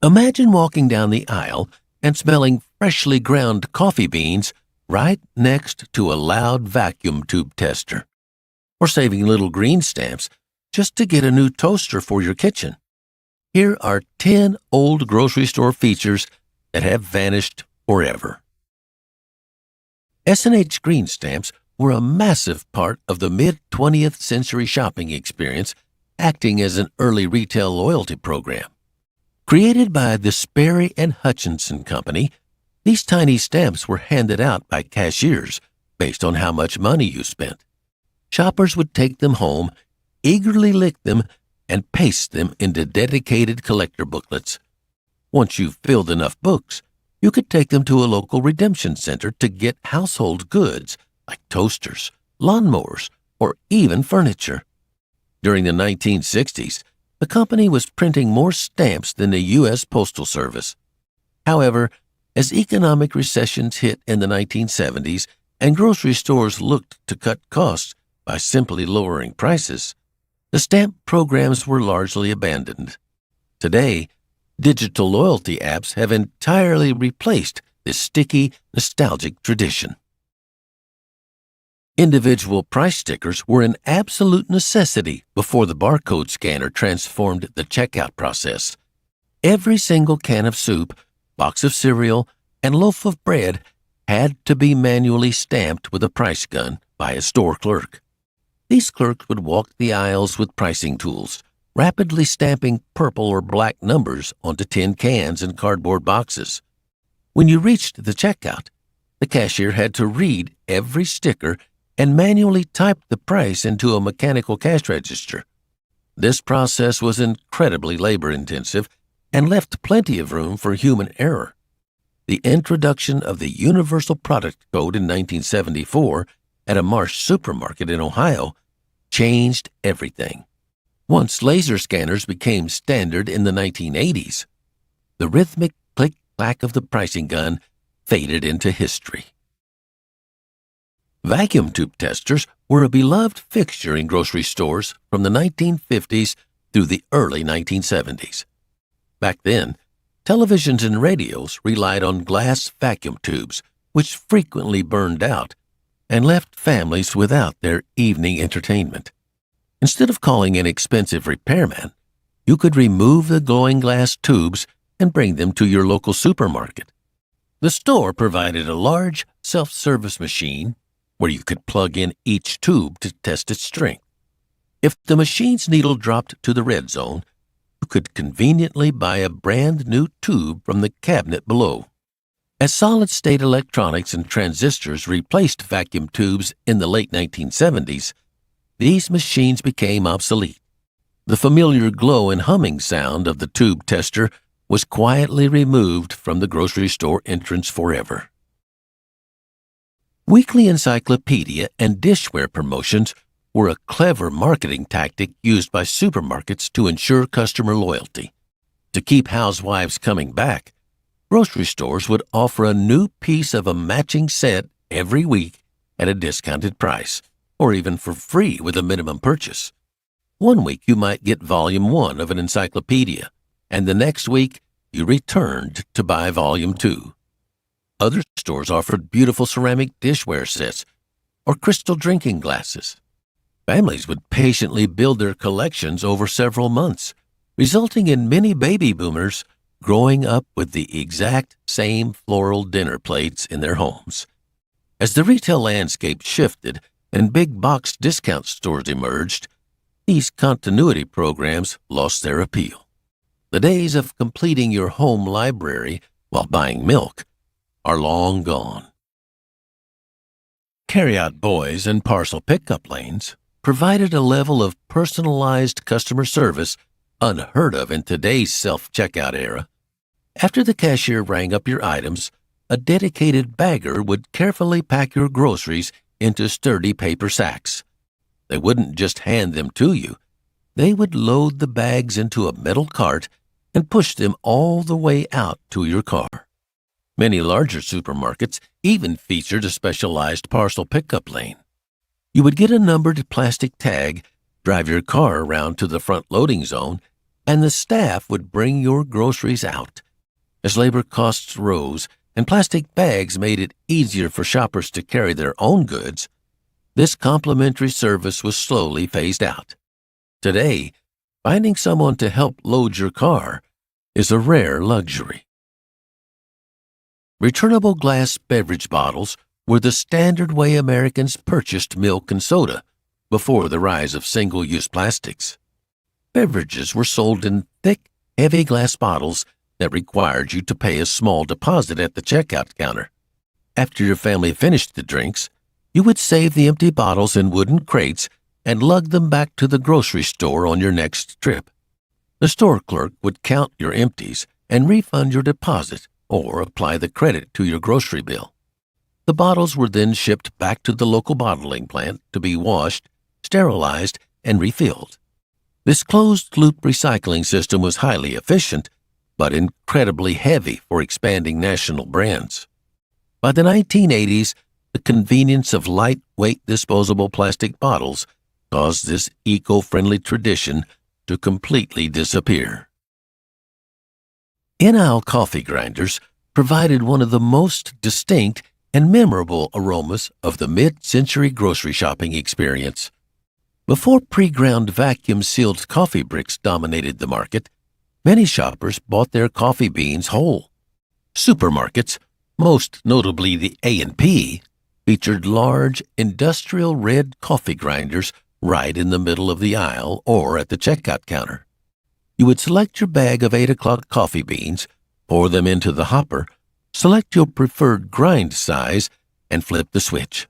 Imagine walking down the aisle and smelling freshly ground coffee beans right next to a loud vacuum tube tester, or saving little green stamps just to get a new toaster for your kitchen. Here are 10 old grocery store features that have vanished forever. S&H Green Stamps were a massive part of the mid-20th century shopping experience, acting as an early retail loyalty program. Created by the Sperry and Hutchinson Company, these tiny stamps were handed out by cashiers based on how much money you spent. Shoppers would take them home, eagerly lick them, and paste them into dedicated collector booklets. Once you've filled enough books, you could take them to a local redemption center to get household goods like toasters, lawnmowers, or even furniture. During the 1960s, the company was printing more stamps than the U.S. Postal Service. However, as economic recessions hit in the 1970s and grocery stores looked to cut costs by simply lowering prices, the stamp programs were largely abandoned. Today, digital loyalty apps have entirely replaced this sticky, nostalgic tradition. Individual price stickers were an absolute necessity before the barcode scanner transformed the checkout process. Every single can of soup, box of cereal, and loaf of bread had to be manually stamped with a price gun by a store clerk. These clerks would walk the aisles with pricing tools, rapidly stamping purple or black numbers onto tin cans and cardboard boxes. When you reached the checkout, the cashier had to read every sticker and manually type the price into a mechanical cash register. This process was incredibly labor-intensive and left plenty of room for human error. The introduction of the Universal Product Code in 1974 at a Marsh supermarket in Ohio changed everything. Once laser scanners became standard in the 1980s, the rhythmic click-clack of the pricing gun faded into history. Vacuum tube testers were a beloved fixture in grocery stores from the 1950s through the early 1970s. Back then, televisions and radios relied on glass vacuum tubes, which frequently burned out and left families without their evening entertainment. Instead of calling an expensive repairman, you could remove the glowing glass tubes and bring them to your local supermarket. The store provided a large self-service machine where you could plug in each tube to test its strength. If the machine's needle dropped to the red zone, you could conveniently buy a brand new tube from the cabinet below. As solid-state electronics and transistors replaced vacuum tubes in the late 1970s, these machines became obsolete. The familiar glow and humming sound of the tube tester was quietly removed from the grocery store entrance forever. Weekly encyclopedia and dishware promotions were a clever marketing tactic used by supermarkets to ensure customer loyalty. To keep housewives coming back, grocery stores would offer a new piece of a matching set every week at a discounted price, or even for free with a minimum purchase. One week you might get volume 1 of an encyclopedia, and the next week you returned to buy volume 2. Other stores offered beautiful ceramic dishware sets or crystal drinking glasses. Families would patiently build their collections over several months, resulting in many baby boomers growing up with the exact same floral dinner plates in their homes. As the retail landscape shifted and big box discount stores emerged, these continuity programs lost their appeal. The days of completing your home library while buying milk are long gone. Carryout boys and parcel pickup lanes provided a level of personalized customer service unheard of in today's self-checkout era. After the cashier rang up your items, a dedicated bagger would carefully pack your groceries into sturdy paper sacks. They wouldn't just hand them to you. They would load the bags into a metal cart and push them all the way out to your car. Many larger supermarkets even featured a specialized parcel pickup lane. You would get a numbered plastic tag, drive your car around to the front loading zone, and the staff would bring your groceries out. As labor costs rose and plastic bags made it easier for shoppers to carry their own goods, this complimentary service was slowly phased out. Today, finding someone to help load your car is a rare luxury. Returnable glass beverage bottles were the standard way Americans purchased milk and soda before the rise of single-use plastics. Beverages were sold in thick, heavy glass bottles that required you to pay a small deposit at the checkout counter. After your family finished the drinks, you would save the empty bottles in wooden crates and lug them back to the grocery store on your next trip. The store clerk would count your empties and refund your deposit or apply the credit to your grocery bill. The bottles were then shipped back to the local bottling plant to be washed, sterilized, and refilled. This closed-loop recycling system was highly efficient, but incredibly heavy for expanding national brands. By the 1980s, the convenience of lightweight disposable plastic bottles caused this eco-friendly tradition to completely disappear. In-aisle coffee grinders provided one of the most distinct and memorable aromas of the mid-century grocery shopping experience. Before pre-ground vacuum-sealed coffee bricks dominated the market, many shoppers bought their coffee beans whole. Supermarkets, most notably the A&P, featured large industrial red coffee grinders right in the middle of the aisle or at the checkout counter. You would select your bag of 8 o'clock coffee beans, pour them into the hopper, select your preferred grind size, and flip the switch.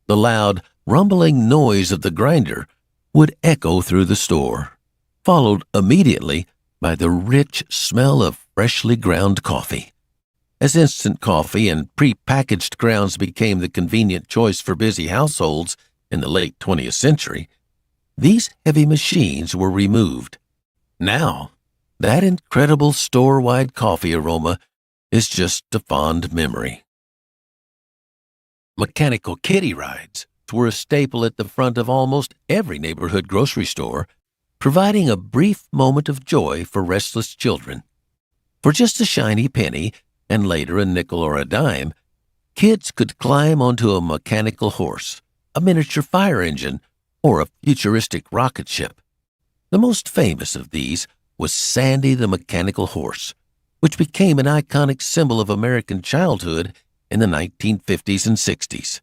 The loud, rumbling noise of the grinder would echo through the store, followed immediately by the rich smell of freshly ground coffee. As instant coffee and pre-packaged grounds became the convenient choice for busy households in the late 20th century, these heavy machines were removed. Now, that incredible store-wide coffee aroma is just a fond memory. Mechanical kiddie rides were a staple at the front of almost every neighborhood grocery store, providing a brief moment of joy for restless children. For just a shiny penny, and later a nickel or a dime, kids could climb onto a mechanical horse, a miniature fire engine, or a futuristic rocket ship. The most famous of these was Sandy the Mechanical Horse, which became an iconic symbol of American childhood in the 1950s and 60s.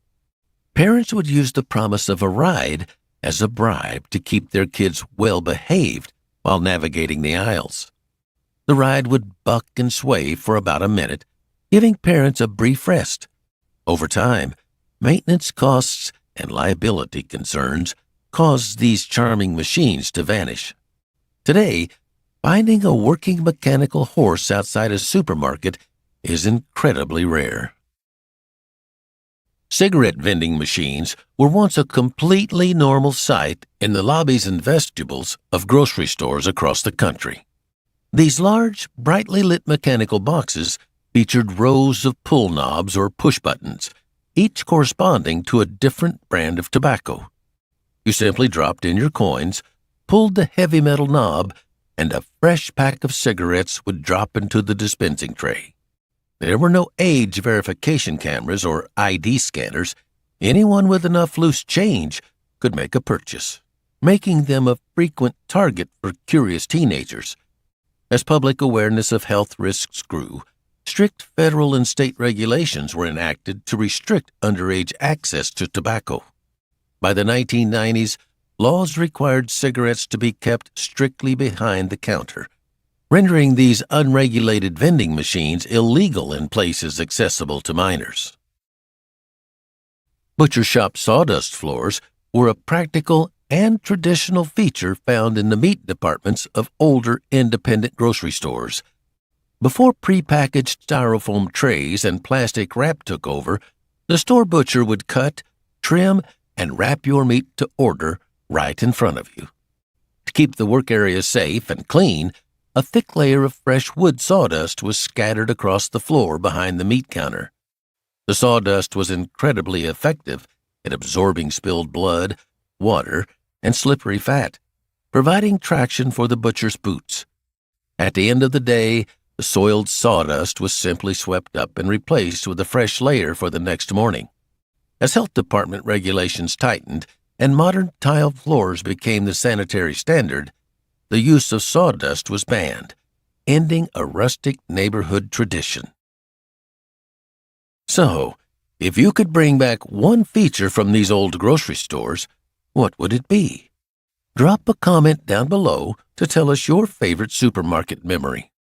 Parents would use the promise of a ride as a bribe to keep their kids well-behaved while navigating the aisles. The ride would buck and sway for about a minute, giving parents a brief rest. Over time, maintenance costs and liability concerns caused these charming machines to vanish. Today, finding a working mechanical horse outside a supermarket is incredibly rare. Cigarette vending machines were once a completely normal sight in the lobbies and vestibules of grocery stores across the country. These large, brightly lit mechanical boxes featured rows of pull knobs or push buttons, each corresponding to a different brand of tobacco. You simply dropped in your coins, pulled the heavy metal knob, and a fresh pack of cigarettes would drop into the dispensing tray. There were no age verification cameras or ID scanners. Anyone with enough loose change could make a purchase, making them a frequent target for curious teenagers. As public awareness of health risks grew, strict federal and state regulations were enacted to restrict underage access to tobacco. By the 1990s, laws required cigarettes to be kept strictly behind the counter, rendering these unregulated vending machines illegal in places accessible to minors. Butcher shop sawdust floors were a practical and traditional feature found in the meat departments of older independent grocery stores. Before prepackaged styrofoam trays and plastic wrap took over, the store butcher would cut, trim, and wrap your meat to order right in front of you. To keep the work area safe and clean, a thick layer of fresh wood sawdust was scattered across the floor behind the meat counter. The sawdust was incredibly effective at absorbing spilled blood, water, and slippery fat, providing traction for the butcher's boots. At the end of the day, the soiled sawdust was simply swept up and replaced with a fresh layer for the next morning. As health department regulations tightened and modern tile floors became the sanitary standard, the use of sawdust was banned, ending a rustic neighborhood tradition. So, if you could bring back one feature from these old grocery stores, what would it be? Drop a comment down below to tell us your favorite supermarket memory.